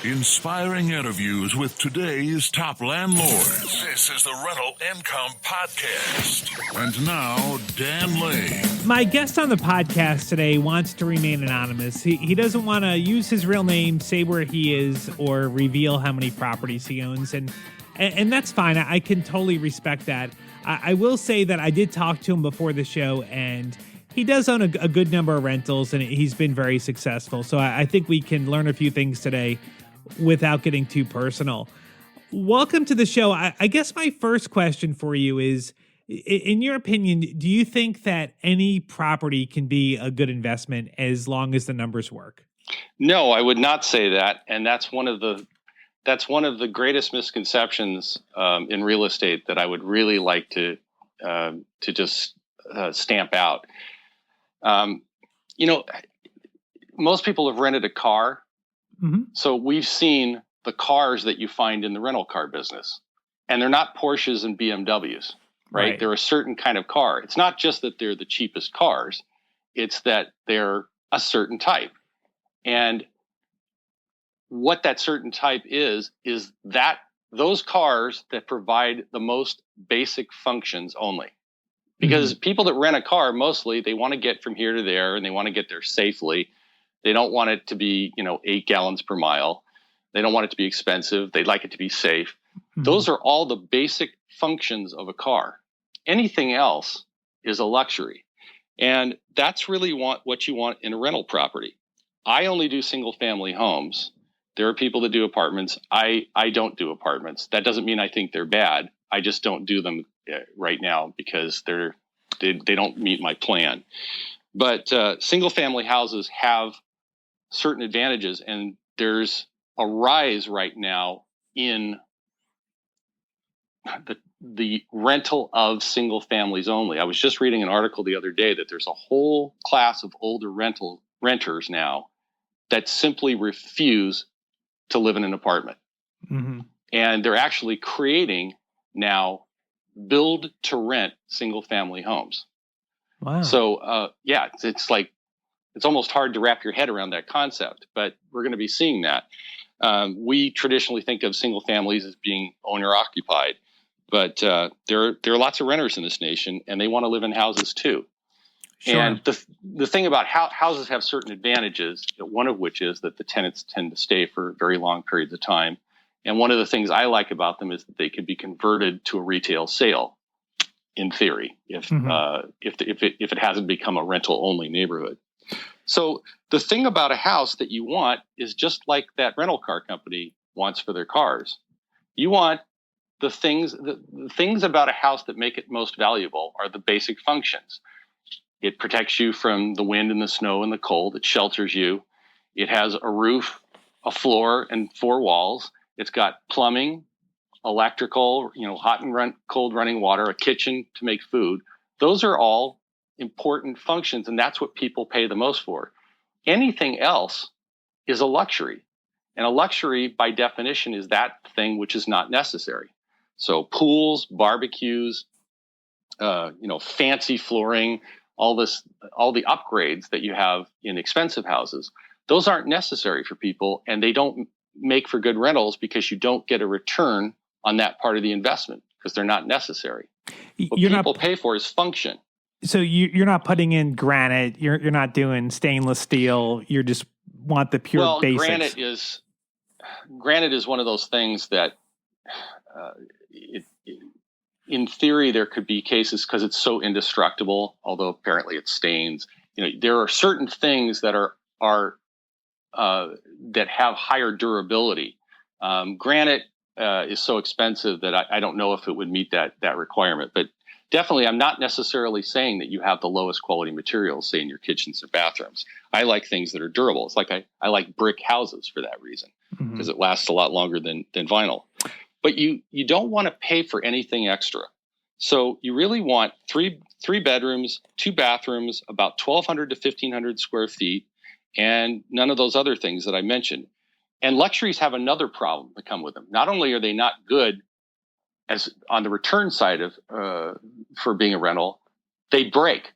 Inspiring interviews with today's top landlords. This is the Rental Income Podcast. And now, Dan Lay. My guest on the podcast today wants to remain anonymous. He doesn't want to use his real name, say where he is, or reveal how many properties he owns. And that's fine. I can totally respect that. I will say that I did talk to him before the show, and he does own a good number of rentals, and he's been very successful. So I think we can learn a few things today without getting too personal. Welcome to the show. I guess my first question for you is, in your opinion, do you think that any property can be a good investment as long as the numbers work? No, I would not say that. And that's one of the greatest misconceptions in real estate that I would really like to just stamp out. Most people have rented a car. Mm-hmm. So we've seen the cars that you find in the rental car business, and they're not Porsches and BMWs, right? They're a certain kind of car. It's not just that they're the cheapest cars. It's that they're a certain type. And what that certain type is that those cars that provide the most basic functions only. Because people that rent a car, mostly they want to get from here to there, and they want to get there safely. They don't want it to be, 8 gallons per mile. They don't want it to be expensive. They'd like it to be safe. Mm-hmm. Those are all the basic functions of a car. Anything else is a luxury. And that's really what you want in a rental property. I only do single family homes. There are people that do apartments. I don't do apartments. That doesn't mean I think they're bad. I just don't do them right now because they don't meet my plan. But single family houses have certain advantages, and there's a rise right now in the rental of single families only. I was just reading an article the other day that there's a whole class of older renters now that simply refuse to live in an apartment. Mm-hmm. And they're actually creating now build to rent single family homes. Wow. So it's almost hard to wrap your head around that concept, but we're going to be seeing that. We traditionally think of single families as being owner occupied, but there are lots of renters in this nation, and they want to live in houses too. Sure. And the thing about houses have certain advantages, one of which is that the tenants tend to stay for very long periods of time. And one of the things I like about them is that they can be converted to a retail sale, in theory, if it hasn't become a rental only neighborhood. So the thing about a house that you want is just like that rental car company wants for their cars. You want the things about a house that make it most valuable are the basic functions. It protects you from the wind and the snow and the cold. It shelters you. It has a roof, a floor, and 4 walls. It's got plumbing, electrical, hot and cold running water, a kitchen to make food. Those are all important functions, and that's what people pay the most for. Anything else is a luxury, and a luxury by definition is that thing which is not necessary. So pools, barbecues, fancy flooring, all the upgrades that you have in expensive houses, those aren't necessary for people, and they don't make for good rentals because you don't get a return on that part of the investment because they're not necessary. What people pay for is function. So you're not putting in granite. You're not doing stainless steel. You just want the pure basics. Granite is one of those things that, in theory, there could be cases because it's so indestructible. Although apparently it stains. There are certain things that are that have higher durability. Granite is so expensive that I don't know if it would meet that requirement, but. Definitely, I'm not necessarily saying that you have the lowest quality materials, say in your kitchens or bathrooms. I like things that are durable. It's like I like brick houses for that reason, because it lasts a lot longer than vinyl. But you don't want to pay for anything extra. So you really want three bedrooms, 2 bathrooms, about 1,200 to 1,500 square feet, and none of those other things that I mentioned. And luxuries have another problem that come with them. Not only are they not good as on the return side of for being a rental, they break.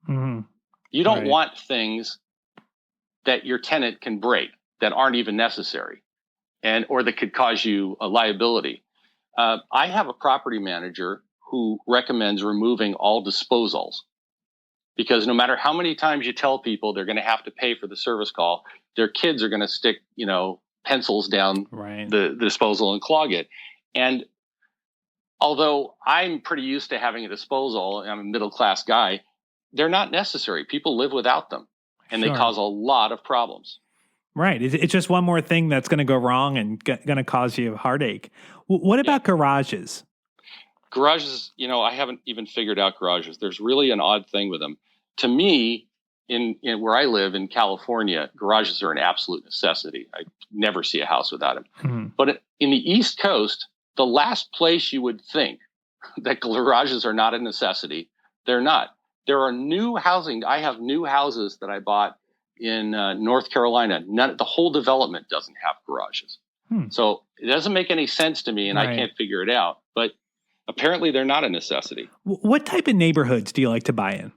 Mm-hmm. You don't want things that your tenant can break that aren't even necessary. or that could cause you a liability. I have a property manager who recommends removing all disposals, because no matter how many times you tell people they're going to have to pay for the service call, their kids are going to stick, pencils down the disposal and clog it. And although I'm pretty used to having a disposal, I'm a middle-class guy, they're not necessary. People live without them, and they cause a lot of problems. Right. It's just one more thing that's going to go wrong and going to cause you a heartache. What about garages? Garages, I haven't even figured out garages. There's really an odd thing with them. To me, in where I live in California, garages are an absolute necessity. I never see a house without them. Mm-hmm. But in the East Coast, the last place you would think that garages are not a necessity, they're not. There are new housing. I have new houses that I bought in North Carolina. The whole development doesn't have garages. So it doesn't make any sense to me, and I can't figure it out. But apparently they're not a necessity. What type of neighborhoods do you like to buy in?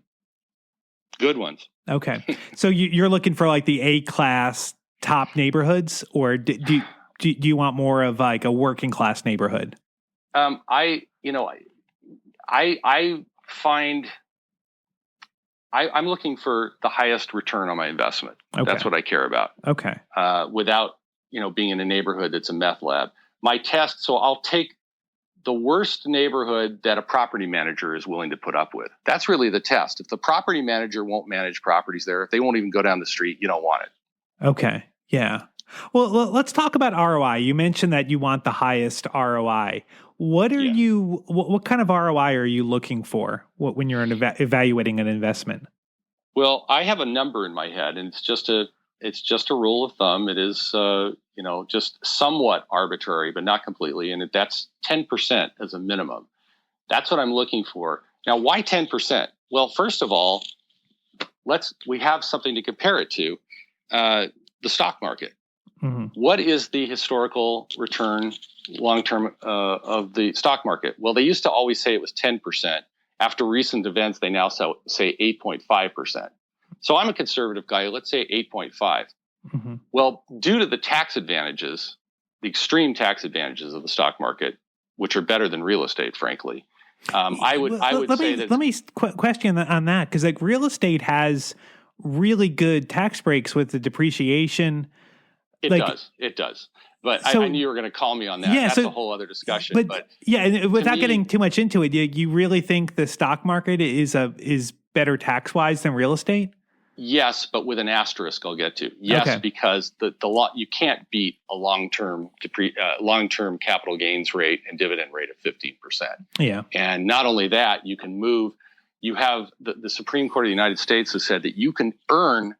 Good ones. Okay. So you're looking for like the A-class top neighborhoods, or do you want more of like a working class neighborhood? I find I'm looking for the highest return on my investment. Okay. That's what I care about. Okay. Without, being in a neighborhood that's a meth lab. My test, so I'll take the worst neighborhood that a property manager is willing to put up with. That's really the test. If the property manager won't manage properties there, if they won't even go down the street, you don't want it. Okay. Yeah. Well, let's talk about ROI. You mentioned that you want the highest ROI. What are you? What kind of ROI are you looking for when you're evaluating an investment? Well, I have a number in my head, and it's just a rule of thumb. It is, just somewhat arbitrary, but not completely, and that's 10% as a minimum. That's what I'm looking for. Now, why 10%? Well, first of all, we have something to compare it to, the stock market. Mm-hmm. What is the historical return long-term of the stock market? Well, they used to always say it was 10%. After recent events, they now say 8.5%. So I'm a conservative guy. Let's say 8.5. Mm-hmm. Well, due to the tax advantages, the extreme tax advantages of the stock market, which are better than real estate, frankly, I would say that. Let me question on that, because like real estate has really good tax breaks with the depreciation. It does. But I knew you were going to call me on that. That's a whole other discussion. But without getting too much into it, you really think the stock market is better tax wise than real estate? Yes, but with an asterisk I'll get to. Yes, okay. Because the law, you can't beat a long-term capital gains rate and dividend rate of 15%. Yeah. And not only that, you can move. You have the Supreme Court of the United States has said that you can earn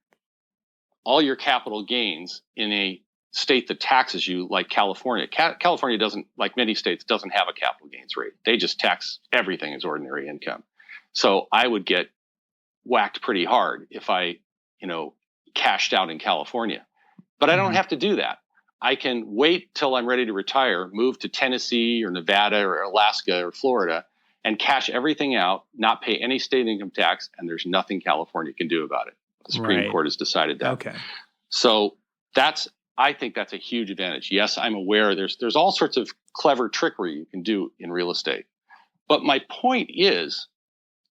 all your capital gains in a state that taxes you, like California. California doesn't, like many states, doesn't have a capital gains rate. They just tax everything as ordinary income. So I would get whacked pretty hard if I, cashed out in California. But I don't have to do that. I can wait till I'm ready to retire, move to Tennessee or Nevada or Alaska or Florida, and cash everything out, not pay any state income tax, and there's nothing California can do about it. The Supreme Court has decided that. Okay. So I think that's a huge advantage. Yes, I'm aware there's all sorts of clever trickery you can do in real estate. But my point is,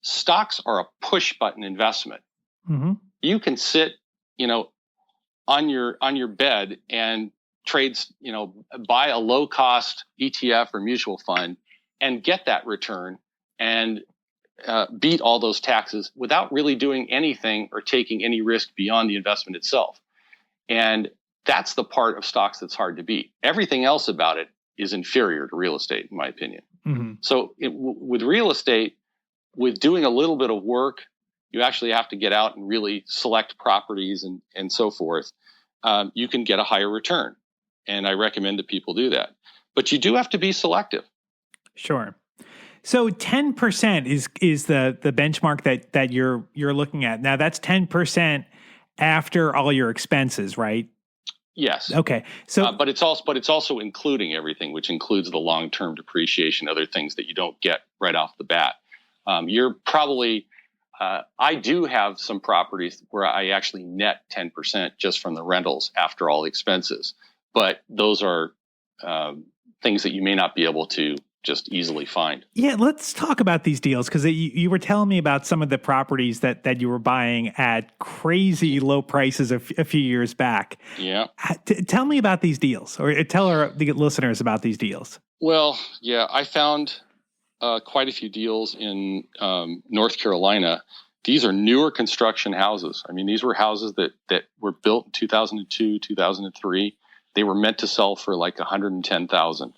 stocks are a push button investment. Mm-hmm. You can sit, on your bed and trade, buy a low cost ETF or mutual fund and get that return and beat all those taxes without really doing anything or taking any risk beyond the investment itself. And that's the part of stocks that's hard to beat. Everything else about it is inferior to real estate, in my opinion. Mm-hmm. So with real estate, with doing a little bit of work, you actually have to get out and really select properties and so forth. You can get a higher return. And I recommend that people do that. But you do have to be selective. Sure. So 10% is the benchmark that you're looking at. Now that's 10% after all your expenses, right? Yes. Okay. So, but it's also including everything, which includes the long-term depreciation, other things that you don't get right off the bat. You're probably. I do have some properties where I actually net 10% just from the rentals after all the expenses. but those are things that you may not be able to just easily find. Yeah, let's talk about these deals, because you were telling me about some of the properties that you were buying at crazy low prices a few years back. Yeah. Tell me about these deals, or tell the listeners about these deals. Well, yeah, I found quite a few deals in North Carolina. These are newer construction houses. I mean, these were houses that were built in 2002, 2003. They were meant to sell for like $110,000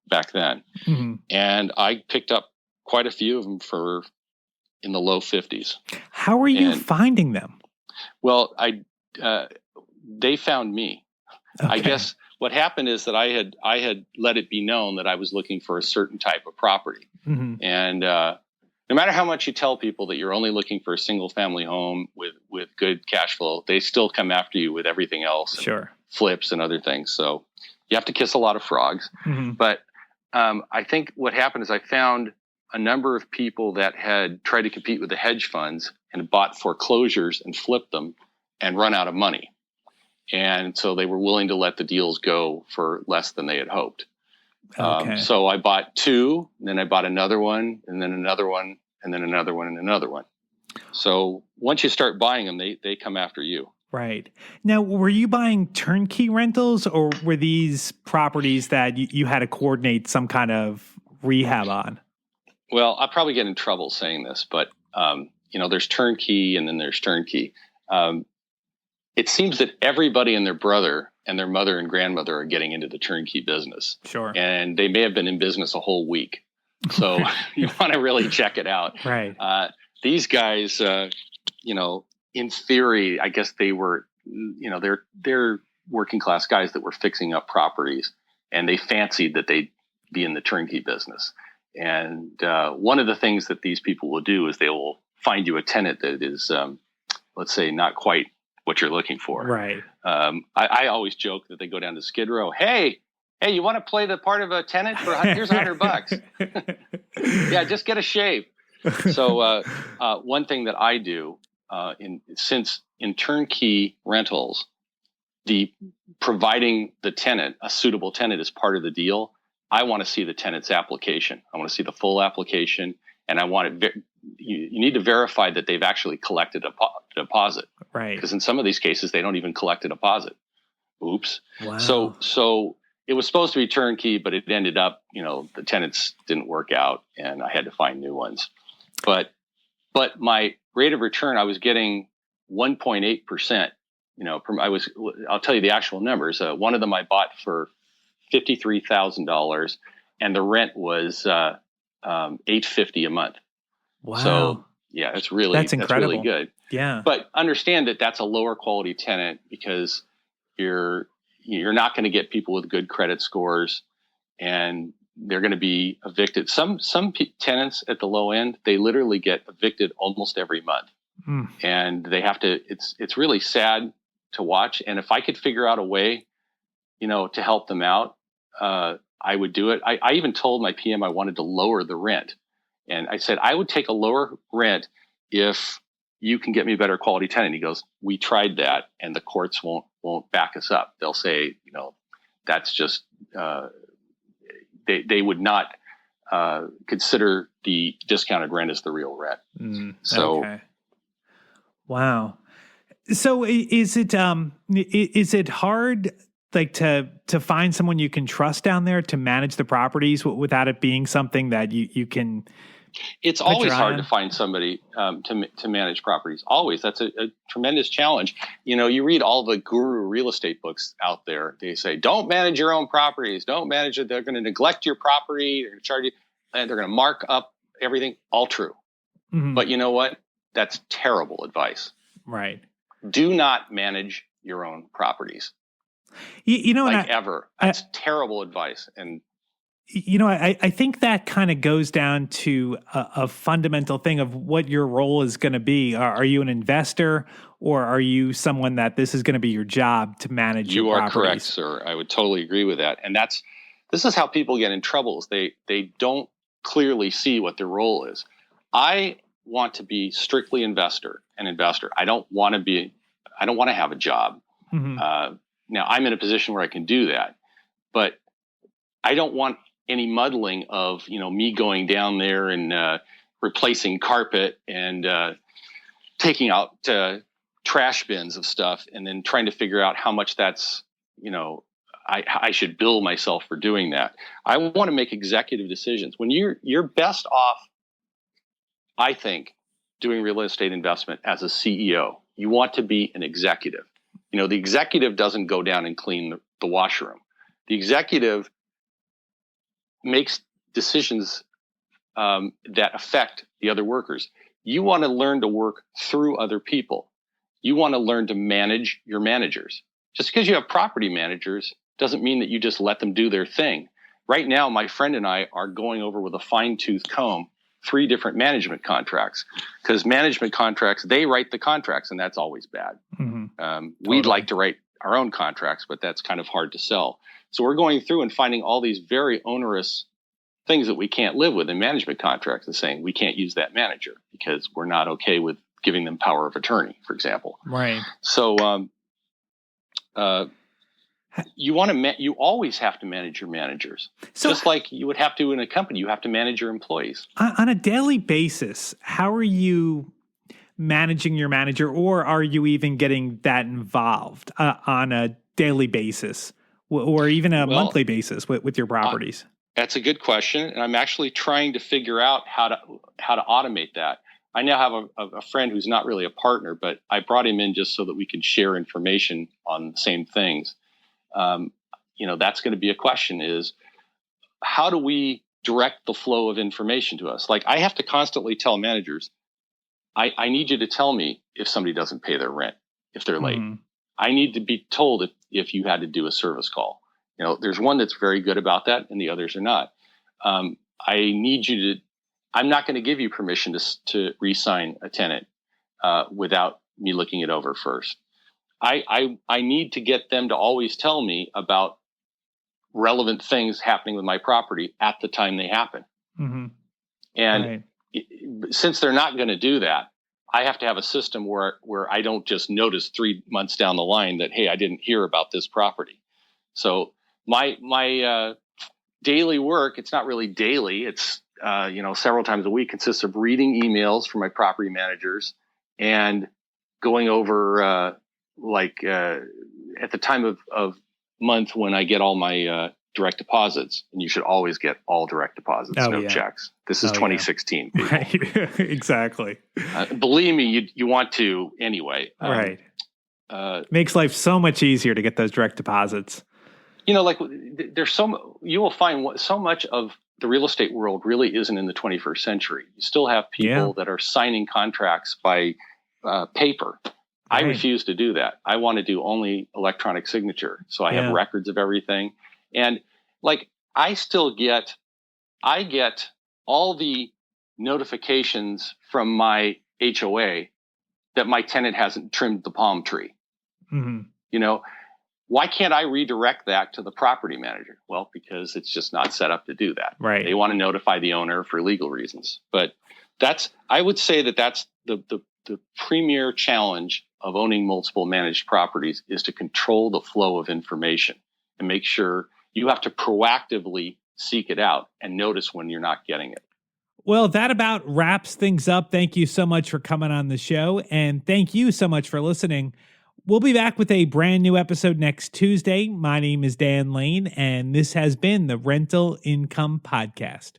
back then. Mm-hmm. And I picked up quite a few of them for in the low 50s. How are you finding them? Well, they found me. Okay. I guess what happened is that I had let it be known that I was looking for a certain type of property. Mm-hmm. And no matter how much you tell people that you're only looking for a single family home with good cash flow, they still come after you with everything else. Sure. Flips and other things. So you have to kiss a lot of frogs. Mm-hmm. But I think what happened is I found a number of people that had tried to compete with the hedge funds and bought foreclosures and flipped them and run out of money. And so they were willing to let the deals go for less than they had hoped. Okay. So I bought two, and then I bought another one, and then another one, and then another one, and another one. So once you start buying them, they come after you. Right. Now, were you buying turnkey rentals, or were these properties that you had to coordinate some kind of rehab on? Well, I'll probably get in trouble saying this, but there's turnkey and then there's turnkey. It seems that everybody and their brother and their mother and grandmother are getting into the turnkey business. Sure. And they may have been in business a whole week. So you want to really check it out. Right. These guys, in theory, I guess they were, they're working class guys that were fixing up properties, and they fancied that they'd be in the turnkey business. And one of the things that these people will do is they will find you a tenant that is, let's say, not quite what you're looking for. Right. I always joke that they go down to Skid Row. Hey, you want to play the part of a tenant for here's $100? Yeah, just get a shave. So one thing that I do since in turnkey rentals, the providing the tenant a suitable tenant is part of the deal. I want to see the tenant's application. I want to see the full application, and I want it. You need to verify that they've actually collected a deposit, right? Because in some of these cases, they don't even collect a deposit. Oops. Wow. So it was supposed to be turnkey, but it ended up, the tenants didn't work out, and I had to find new ones. But my rate of return, I was getting 1.8%. I'll tell you the actual numbers. One of them I bought for $53,000, and the rent was $850 a month. Wow! So yeah, that's incredible. That's really good. Yeah, but understand that that's a lower quality tenant because you're not going to get people with good credit scores, and they're going to be evicted. Some tenants at the low end, they literally get evicted almost every month, and they have to. It's really sad to watch. And if I could figure out a way, to help them out, I would do it. I even told my PM I wanted to lower the rent. And I said, I would take a lower rent if you can get me a better quality tenant. He goes, we tried that, and the courts won't back us up. They'll say, that's just, they would not consider the discounted rent as the real rent. Okay. Wow. So is it hard, like to find someone you can trust down there to manage the properties without it being something that you can? It's always hard to find somebody to manage properties. Always. That's a tremendous challenge. You read all the guru real estate books out there. They say, don't manage your own properties. Don't manage it. They're going to neglect your property. They're going to charge you, and they're going to mark up everything. All true. Mm-hmm. But you know what? That's terrible advice. Right. Do not manage your own properties. Ever. That's terrible advice. And I think that kind of goes down to a fundamental thing of what your role is going to be. Are you an investor, or are you someone that this is going to be your job to manage your properties? You are correct, sir. I would totally agree with that. And this is how people get in trouble. Is they don't clearly see what their role is. I want to be strictly an investor. I don't want to have a job. Mm-hmm. Now I'm in a position where I can do that, but I don't want any muddling of, me going down there and replacing carpet and taking out trash bins of stuff and then trying to figure out how much that's, I should bill myself for doing that. I want to make executive decisions. When you're best off, I think, doing real estate investment as a CEO. You want to be an executive. The executive doesn't go down and clean the washroom. The executive makes decisions that affect the other workers. You want to learn to work through other people. You want to learn to manage your managers. Just because you have property managers doesn't mean that you just let them do their thing. Right now, my friend and I are going over with a fine-tooth comb 3 different management contracts, because management contracts, they write the contracts, and that's always bad. Mm-hmm. We'd like to write our own contracts, but that's kind of hard to sell. So we're going through and finding all these very onerous things that we can't live with in management contracts and saying we can't use that manager because we're not okay with giving them power of attorney, for example. Right. So you always have to manage your managers. So, just like you would have to in a company, you have to manage your employees. On a daily basis, how are you managing your manager, or are you even getting that involved on a daily basis or even a monthly basis with your properties? That's a good question. And I'm actually trying to figure out how to automate that. I now have a friend who's not really a partner, but I brought him in just so that we could share information on the same things. That's going to be a question, is how do we direct the flow of information to us? Like, I have to constantly tell managers, I need you to tell me if somebody doesn't pay their rent, if they're late. I need to be told if you had to do a service call. There's one that's very good about that and the others are not. I'm not going to give you permission to re-sign a tenant without me looking it over first. I need to get them to always tell me about relevant things happening with my property at the time they happen. Mm-hmm. And since they're not going to do that, I have to have a system where I don't just notice 3 months down the line that, hey, I didn't hear about this property. So my daily work, it's not really daily. It's, several times a week, consists of reading emails from my property managers and going over, at the time of month when I get all my direct deposits, and you should always get all direct deposits, no checks. This is 2016. Yeah. Right. Exactly. Believe me, you want to anyway. Right. Makes life so much easier to get those direct deposits. You will find so much of the real estate world really isn't in the 21st century. You still have people that are signing contracts by paper. Right. I refuse to do that. I want to do only electronic signature. So I have records of everything. And I get all the notifications from my HOA that my tenant hasn't trimmed the palm tree. Mm-hmm. Why can't I redirect that to the property manager? Well, because it's just not set up to do that. Right. They want to notify the owner for legal reasons. But I would say that's the premier challenge of owning multiple managed properties, is to control the flow of information and make sure you have to proactively seek it out and notice when you're not getting it. Well, that about wraps things up. Thank you so much for coming on the show, and thank you so much for listening. We'll be back with a brand new episode next Tuesday. My name is Dan Lane, and this has been the Rental Income Podcast.